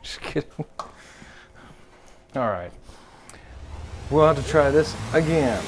Just kidding. All right. We'll have to try this again.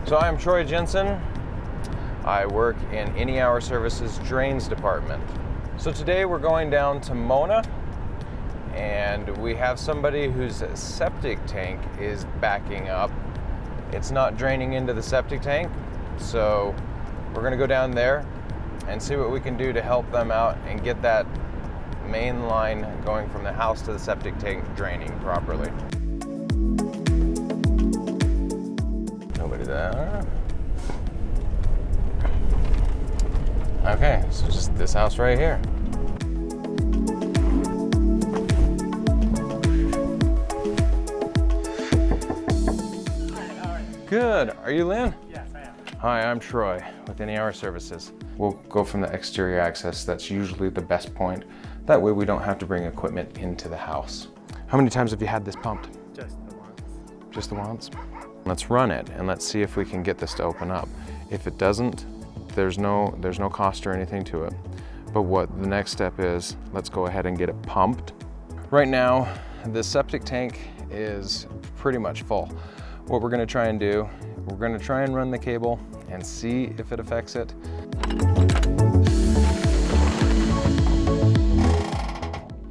So I'm Troy Jensen. I work in Any Hour Services Drains Department. So today we're going down to Mona, and we have somebody whose septic tank is backing up. It's not draining into the septic tank, so we're gonna go down there and see what we can do to help them out and get that main line going from the house to the septic tank draining properly. Nobody there. Okay, so just this house right here. Good. Are you Lynn? Yes, I am. Hi, I'm Troy with Any Hour Services. We'll go from the exterior access. That's usually the best point. That way we don't have to bring equipment into the house. How many times have you had this pumped? Just the once. Just the once? Let's run it and let's see if we can get this to open up. If it doesn't, there's no cost or anything to it. But what the next step is, let's go ahead and get it pumped. Right now, the septic tank is pretty much full. What we're gonna try and do, we're gonna try and run the cable and see if it affects it.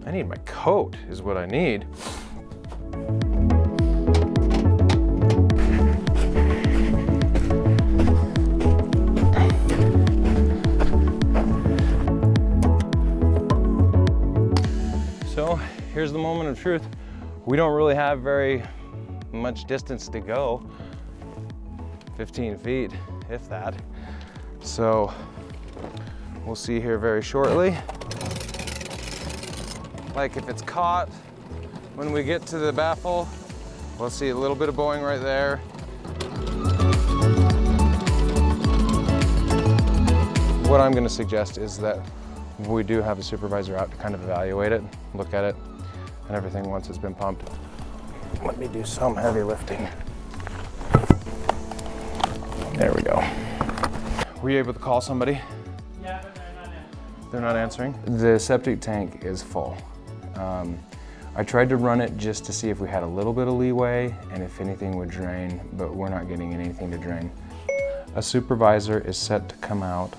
I need my coat, is what I need. So here's the moment of truth. We don't really have very much distance to go. 15 feet, if that. So we'll see here very shortly. Like if it's caught when we get to the baffle, we'll see a little bit of bowing right there. What I'm gonna suggest is that we do have a supervisor out to kind of evaluate it, look at it, and everything once it's been pumped. Let me do some heavy lifting. There we go. Were you able to call somebody? Yeah, but they're not in. They're not answering? The septic tank is full. I tried to run it just to see if we had a little bit of leeway and if anything would drain, but we're not getting anything to drain. A supervisor is set to come out.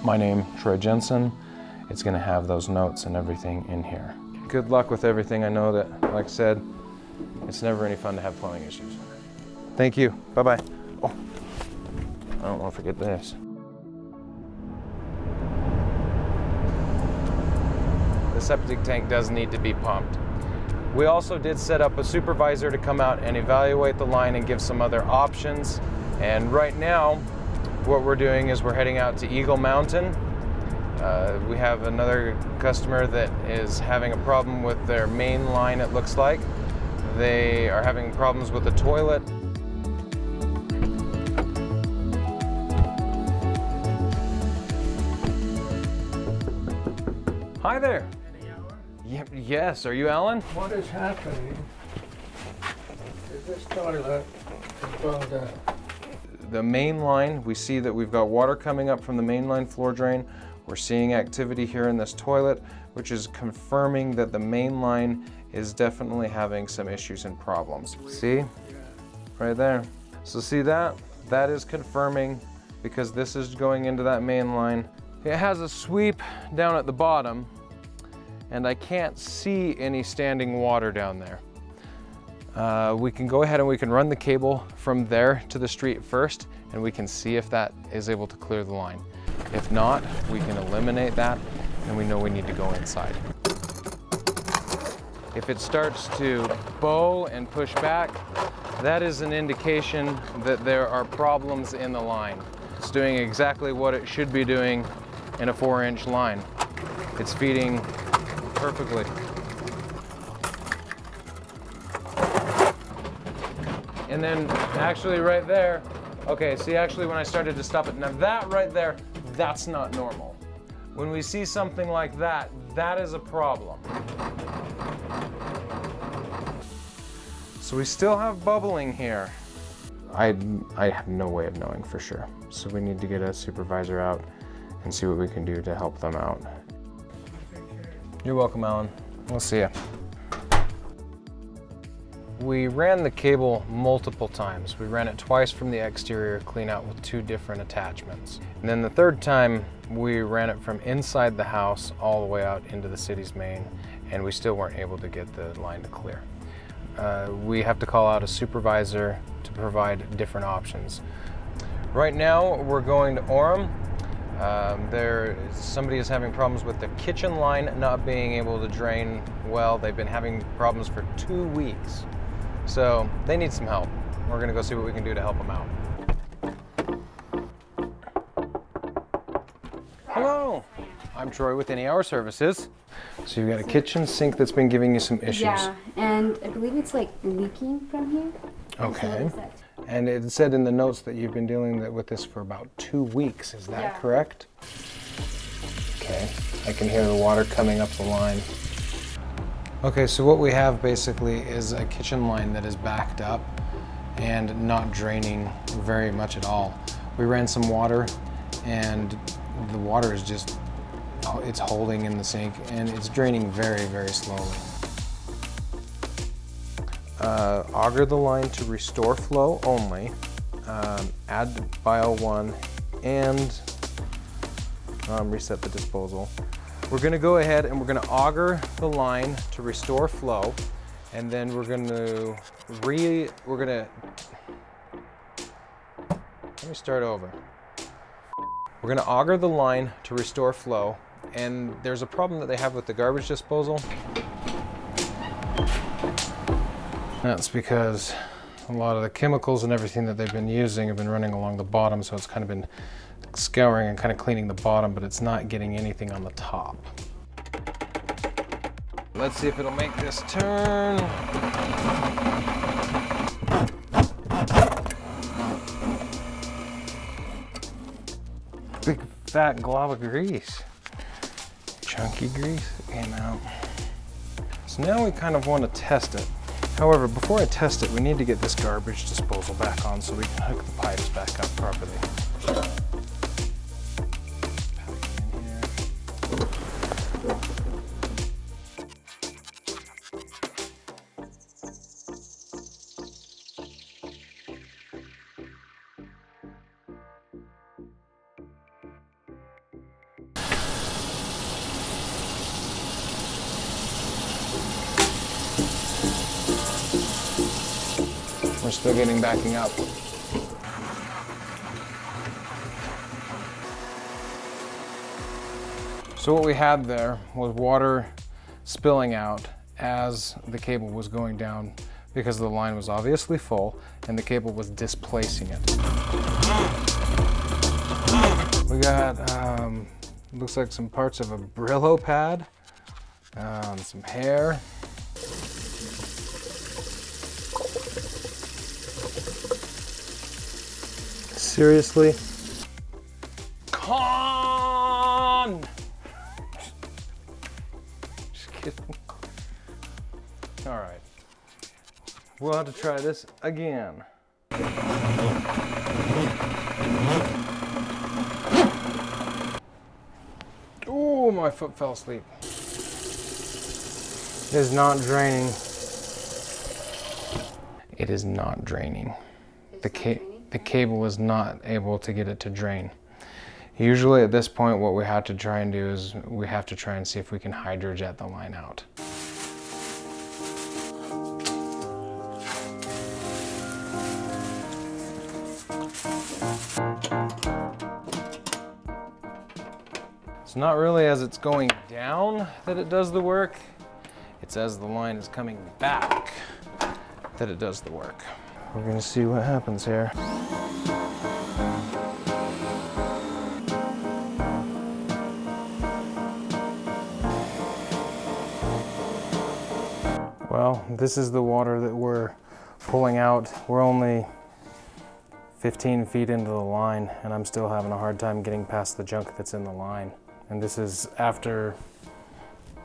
My name, Troy Jensen. It's gonna have those notes and everything in here. Good luck with everything. I know that, like I said, it's never any fun to have plumbing issues. Thank you, bye-bye. Oh, I don't want to forget this. The septic tank does need to be pumped. We also did set up a supervisor to come out and evaluate the line and give some other options. And right now, what we're doing is we're heading out to Eagle Mountain. We have another customer that is having a problem with their main line, it looks like. They are having problems with the toilet. Hi there. Yes, are you Alan? What is happening is this toilet is blown down. The main line, we see that we've got water coming up from the main line floor drain. We're seeing activity here in this toilet, which is confirming that the main line is definitely having some issues and problems. See? Right there. So see that? That is confirming because this is going into that main line. It has a sweep down at the bottom, and I can't see any standing water down there. We can go ahead and we can run the cable from there to the street first, and we can see if that is able to clear the line. If not, we can eliminate that, and we know we need to go inside. If it starts to bow and push back, that is an indication that there are problems in the line. It's doing exactly what it should be doing in a 4-inch line. It's feeding perfectly. And then actually right there, okay, see actually when I started to stop it, now that right there, that's not normal. When we see something like that, that is a problem. So we still have bubbling here. I have no way of knowing for sure. So we need to get a supervisor out and see what we can do to help them out. You're welcome, Alan. We'll see ya. We ran the cable multiple times. We ran it twice from the exterior clean out with 2 different attachments. And then the third time, we ran it from inside the house all the way out into the city's main, and we still weren't able to get the line to clear. We have to call out a supervisor to provide different options. Right now, we're going to Orem. Somebody is having problems with the kitchen line not being able to drain well. They've been having problems for 2 weeks. So they need some help. We're gonna go see what we can do to help them out. Hello, I'm Troy with Any Hour Services. So you've got a kitchen sink that's been giving you some issues. Yeah, and I believe it's like leaking from here. Okay. And it said in the notes that you've been dealing with this for about 2 weeks. Is that correct? Okay, I can hear the water coming up the line. Okay, so what we have basically is a kitchen line that is backed up and not draining very much at all. We ran some water and the water is just, it's holding in the sink and it's draining very, very slowly. Auger the line to restore flow only, add Bio 1 and reset the disposal. We're gonna go ahead and we're gonna auger the line to restore flow, and then we're gonna let me start over. We're gonna auger the line to restore flow, and there's a problem that they have with the garbage disposal. That's because a lot of the chemicals and everything that they've been using have been running along the bottom, so it's kind of been scouring and kind of cleaning the bottom, but it's not getting anything on the top. Let's see if it'll make this turn. Big fat glob of grease. Chunky grease that came out. So now we kind of want to test it. However, before I test it, we need to get this garbage disposal back on so we can hook the pipes back up properly. We're still getting backing up. So what we had there was water spilling out as the cable was going down because the line was obviously full and the cable was displacing it. We got, looks like some parts of a Brillo pad, some hair. Seriously? Con! Just kidding. All right. We'll have to try this again. Oh, my foot fell asleep. It is not draining. It is not draining. The cable is not able to get it to drain. Usually at this point what we have to try and do is we have to try and see if we can hydrojet the line out. It's not really as it's going down that it does the work. It's as the line is coming back that it does the work. We're gonna see what happens here. Well, this is the water that we're pulling out. We're only 15 feet into the line, and I'm still having a hard time getting past the junk that's in the line. And this is after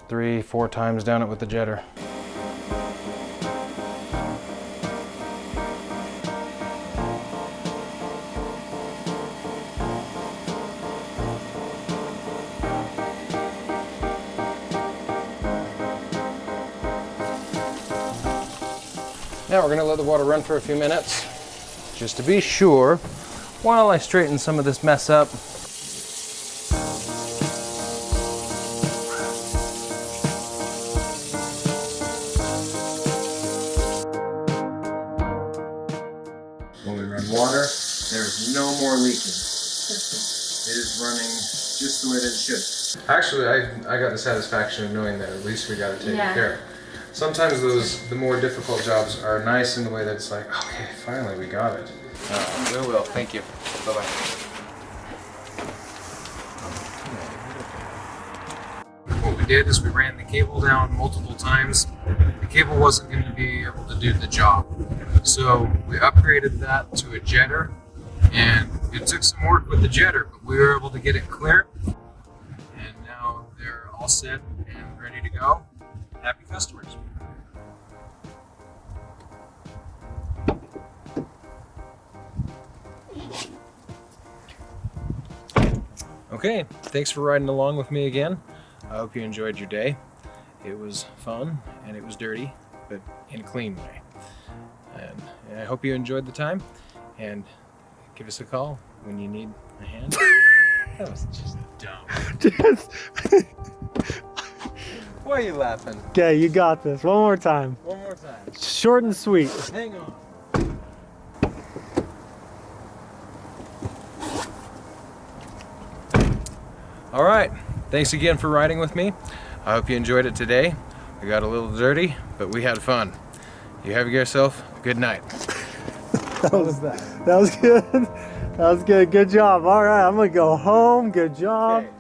3-4 times down it with the jetter. Now we're gonna let the water run for a few minutes, just to be sure, while I straighten some of this mess up. When we run water, there's no more leaking. It is running just the way that it should. Actually, I got the satisfaction of knowing that at least we got it taken care of. Sometimes the more difficult jobs are nice in the way that it's like, okay, finally we got it. We will, thank you. Bye-bye. What we did is we ran the cable down multiple times. The cable wasn't going to be able to do the job. So we upgraded that to a jetter, and it took some work with the jetter, but we were able to get it clear. And now they're all set and ready to go. Happy customers. Okay, thanks for riding along with me again. I hope you enjoyed your day. It was fun and it was dirty, but in a clean way. And I hope you enjoyed the time, and give us a call when you need a hand. That was just dumb. Why are you laughing? Okay, you got this. One more time. One more time. Short and sweet. Hang on. All right, thanks again for riding with me. I hope you enjoyed it today. We got a little dirty, but we had fun. You have yourself a good night. That was good. That was good. Good job. All right, I'm gonna go home. Good job. Okay.